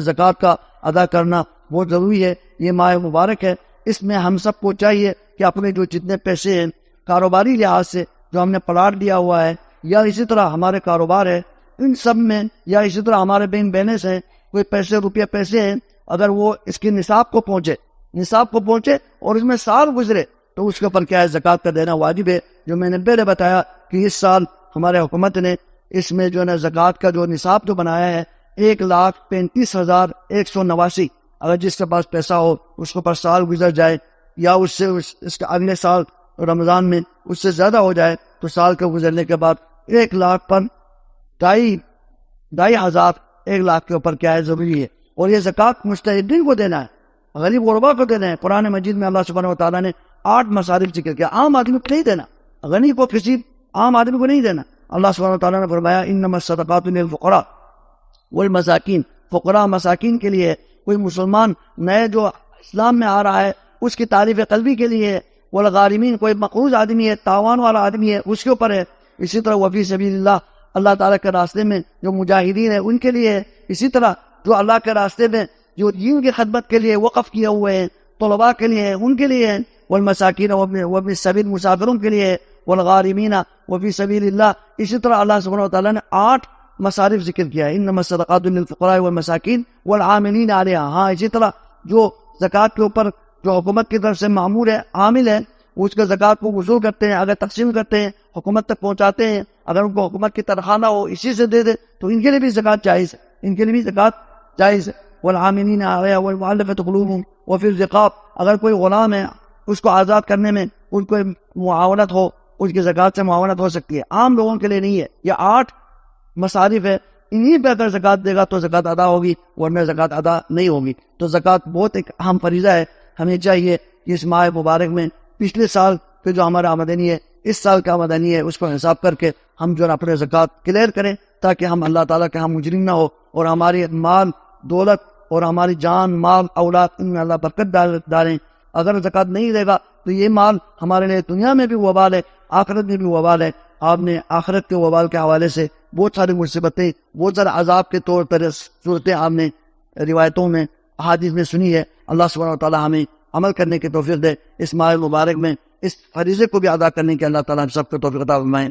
زکوٰۃ کا ادا کرنا بہت ضروری ہے. یہ ماہ مبارک ہے، اس میں ہم سب کو چاہیے کہ اپنے جو جتنے پیسے ہیں کاروباری لحاظ سے جو ہم نے پلاٹ لیا ہوا ہے، یا اسی طرح ہمارے کاروبار ہے، ان سب میں، یا اسی طرح ہمارے بہن بیلنس ہیں، کوئی روپیہ پیسے ہیں، اگر وہ اس کے نصاب کو پہنچے اور اس میں سال گزرے تو اس کے اوپر کیا ہے زکوٰۃ کا دینا واجب ہے. جو میں نے پہلے بتایا کہ اس سال ہمارے حکومت نے اس میں جو ہے نا زکوٰۃ کا جو نصاب جو بنایا ہے 1,35,189. اگر جس کے پاس پیسہ ہو اس کے اوپر سال گزر جائے یا اس کے اگلے سال رمضان میں اس سے زیادہ ہو جائے تو سال کے گزرنے کے بعد 1,00,000 پر 2,500 1,00,000 کے اوپر کیا ہے ضروری ہے. اور یہ زکوٰۃ مستحقین کو دینا ہے، غریب غربا کو دینا ہے. قرآن مجید میں اللہ سبحانہ و تعالیٰ نے 8 مصارف ذکر کیا. عام آدمی کو نہیں دینا، غنی کو، کسی عام آدمی کو نہیں دینا. اللہ سبحانہ و تعالیٰ نے فرمایا انما الصدقات للفقراء والمساکین، فقراء مساکین کے لیے. کوئی مسلمان نئے جو اسلام میں آ رہا ہے اس کی تعریف قلبی کے لیے. والغارمین، کوئی مقروض آدمی ہے، تاوان والا آدمی ہے، اس کے اوپر ہے. اسی طرح وفی سبیل اللہ، اللہ تعالیٰ کے راستے میں جو مجاہدین ہیں ان کے لیے ہے. اسی طرح جو اللہ کے راستے میں جو دین کی خدمت کے لیے وقف کیے ہوئے ہیں، طلباء کے لیے ہیں، ان کے لیے ہے. والمساکین وابن السبیل، مسافروں کے لیے ہے. والغارمین وفی سبیل اللہ. اسی طرح اللہ سبحانہ و تعالیٰ نے 8 مصارف ذکر کیا ہے. انما الصدقات للفقراء والمساکین والعاملین علیہا. ہاں اسی طرح جو زکوٰۃ کے اوپر جو حکومت کی طرف سے مامور ہے، عامل ہے، اس کے زکوٰۃ کو وصول کرتے ہیں، اگر تقسیم کرتے ہیں، حکومت تک پہنچاتے ہیں. اگر ان کو حکومت کی تنخواہ نہ ہو اسی سے دے دے تو ان کے لیے بھی زکوٰۃ جائز ہے، ان کے لیے بھی زکوٰۃ جائز ہے. والعاملین علیہا والمؤلفۃ قلوبہم وفی الرقاب. اگر کوئی غلام ہے اس کو آزاد کرنے میں ان کو معاونت ہو، اس کی زکوٰۃ سے معاونت ہو سکتی ہے. عام لوگوں کے لیے نہیں ہے. یہ 8 مصارف ہے، انہی پہ اگر زکوٰۃ دے گا تو زکوٰۃ ادا ہوگی، ورنہ زکوٰۃ ادا نہیں ہوگی. تو زکوٰۃ بہت ایک اہم فریضہ ہے. ہمیں چاہیے کہ اس ماہ مبارک میں پچھلے سال پہ جو ہمارا آمدنی ہے، اس سال کا آمدنی ہے، اس کو حساب کر کے ہم جو اپنے زکوٰۃ کلیئر کریں، تاکہ ہم اللہ تعالیٰ کے ہم مجرم نہ ہو، اور ہماری مال دولت اور ہماری جان مال اولاد ان میں اللہ برکت ڈالیں. اگر زکوٰۃ نہیں دے گا تو یہ مال ہمارے لیے دنیا میں بھی وبال ہے، آخرت میں بھی وبال ہے. آپ نے آخرت کے وبال کے حوالے سے بہت ساری مصیبتیں، بہت سارے عذاب کے طور پر صورتیں آپ نے روایتوں میں، احادیث میں سنی ہے. اللہ سبحانہ و تعالیٰ ہمیں عمل کرنے کی توفیق دے. اس ماہ مبارک میں اس فریضے کو بھی ادا کرنے کی اللہ تعالیٰ ہم سب کو توفیق عطا فرمائے.